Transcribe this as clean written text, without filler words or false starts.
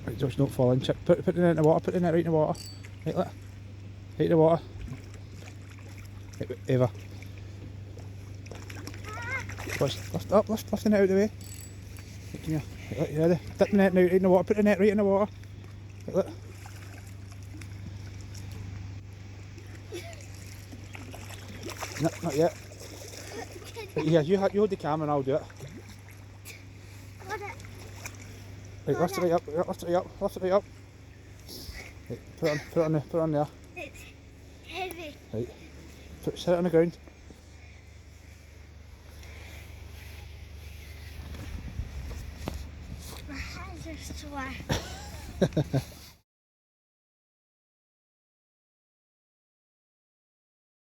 Right, just don't fall in. Put the net in the water. Put the net right in the water. Right, look. Right in the water. Right, Eva. Lift up. Lift the net out of the way. Right, come here. Right, look, you ready? Dip the net now right in the water. Put the net right in the water. Right, look. No, not yet. Right, here, you hold the camera and I'll do it. Right, lift it right up, lift it right up, lift it right up. Right, put it on there. It's heavy. Right, set it on the ground. My hands are sore.